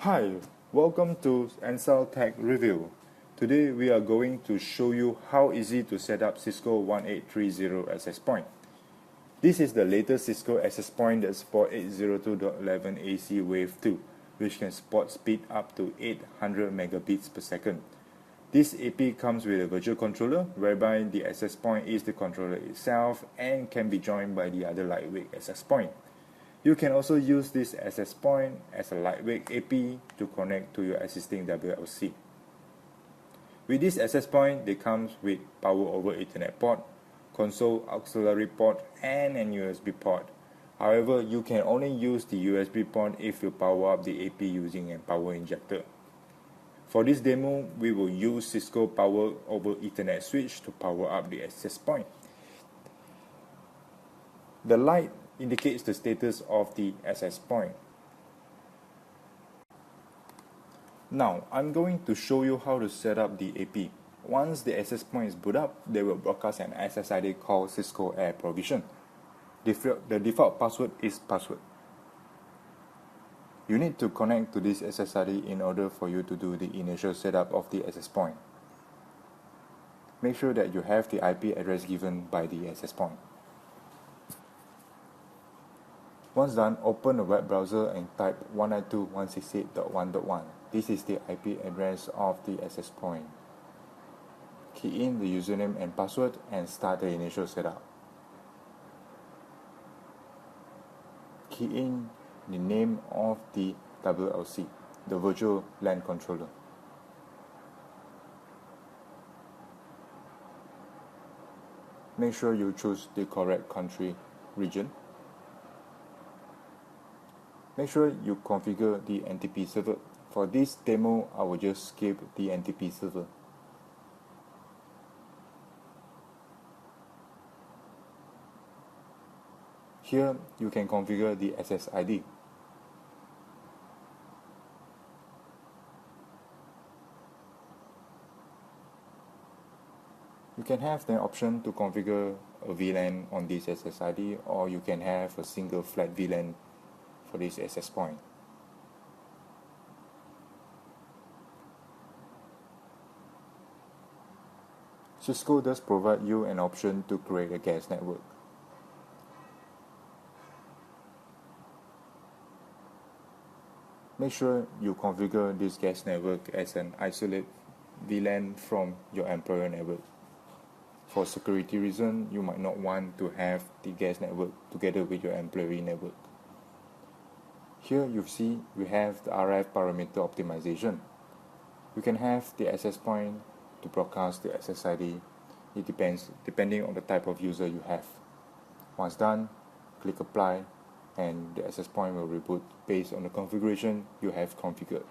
Hi, welcome to Ansel Tech Review. Today we are going to show you how easy to set up Cisco 1830 access point. This is the latest Cisco access point that supports 802.11ac Wave 2, which can support speed up to 800 megabits per second. This AP comes with a virtual controller, whereby the access point is the controller itself and can be joined by the other lightweight access point. You can also use this access point as a lightweight AP to connect to your existing WLC. With this access point, they come with power over Ethernet port, console auxiliary port, and an USB port. However, you can only use the USB port if you power up the AP using a power injector. For this demo, we will use Cisco power over Ethernet switch to power up the access point. The light indicates the status of the access point. Now, I'm going to show you how to set up the AP. Once the access point is boot up, they will broadcast an SSID called Cisco Air Provision. The default password is password. You need to connect to this SSID in order for you to do the initial setup of the access point. Make sure that you have the IP address given by the access point. Once done, open the web browser and type 192.168.1.1. This is the IP address of the access point. Key in the username and password and start the initial setup. Key in the name of the WLC, the virtual LAN controller. Make sure you choose the correct country region. Make sure you configure the NTP server. For this demo, I will just skip the NTP server. Here, you can configure the SSID. You can have the option to configure a VLAN on this SSID, or you can have a single flat VLAN for this access point. Cisco does provide you an option to create a guest network. Make sure you configure this guest network as an isolated VLAN from your employer network. For security reasons, you might not want to have the guest network together with your employee network. Here you see we have the RF parameter optimization. You can have the access point to broadcast the SSID. It depends depending on the type of user you have. Once done, click apply and the access point will reboot based on the configuration you have configured.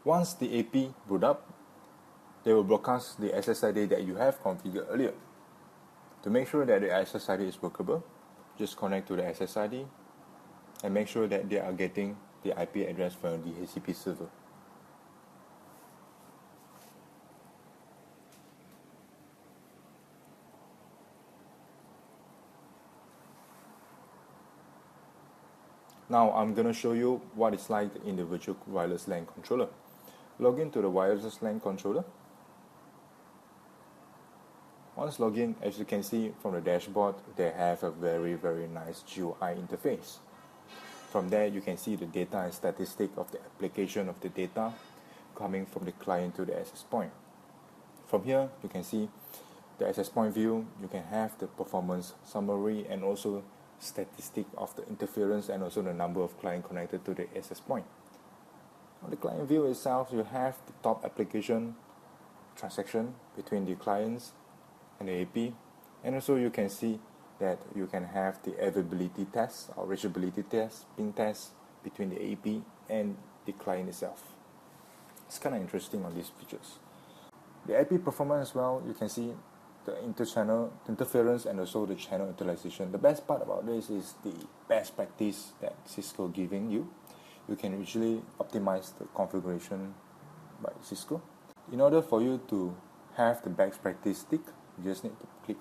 Once the AP boot up, they will broadcast the SSID that you have configured earlier. To make sure that the SSID is workable, just connect to the SSID and make sure that they are getting the IP address from the DHCP server. Now I'm going to show you what it's like in the virtual wireless LAN controller. Log in to the wireless LAN controller. Once logged in, as you can see from the dashboard, they have a very nice GUI interface. From there, you can see the data and statistic of the application of the data coming from the client to the access point. From here, you can see the access point view. You can have the performance summary and also statistic of the interference and also the number of clients connected to the access point. On the client view itself, you have the top application transaction between the clients and the AP, and also you can see that you can have the availability test or reachability test, ping test between the AP and the client itself. It's kind of interesting on these features. The IP performance as well, you can see the inter-channel interference and also the channel utilization. The best part about this is the best practice that Cisco giving you. You can usually optimize the configuration by Cisco. In order for you to have the best practice stick, you just need to click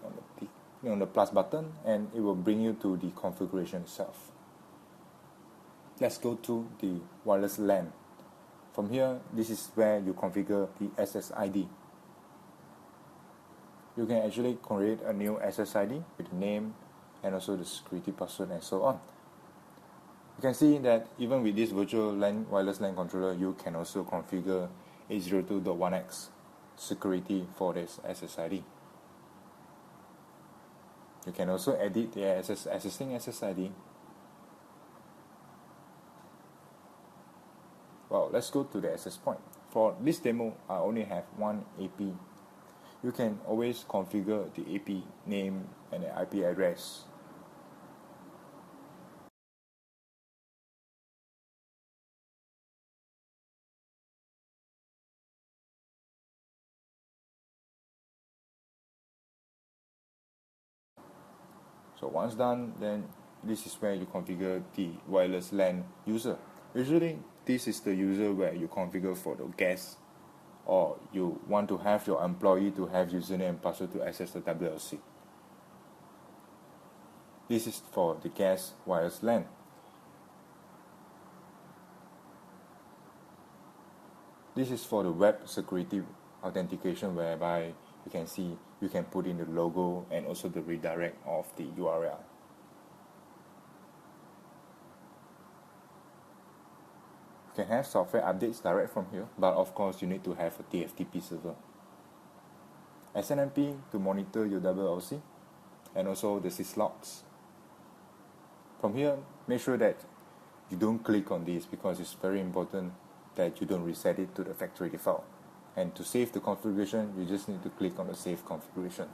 on the plus button and it will bring you to the configuration itself. Let's go to the wireless LAN. From here, this is where you configure the SSID. You can actually create a new SSID with the name and also the security password and so on. You can see that even with this virtual LAN, wireless LAN controller, you can also configure 802.1x security for this SSID. You can also edit the existing SSID. Well, let's go to the access point. For this demo, I only have one AP. You can always configure the AP name and the IP address. So once done, then this is where you configure the wireless LAN user. Usually, this is the user where you configure for the guest, or you want to have your employee to have username and password to access the WLC. This is for the guest wireless LAN. This is for the web security authentication, whereby you can see you can put in the logo and also the redirect of the URL. You can have software updates direct from here, but of course you need to have a TFTP server. SNMP to monitor your WLC and also the syslogs. From here, make sure that you don't click on this because it's very important that you don't reset it to the factory default. And to save the configuration, you just need to click on the save configuration.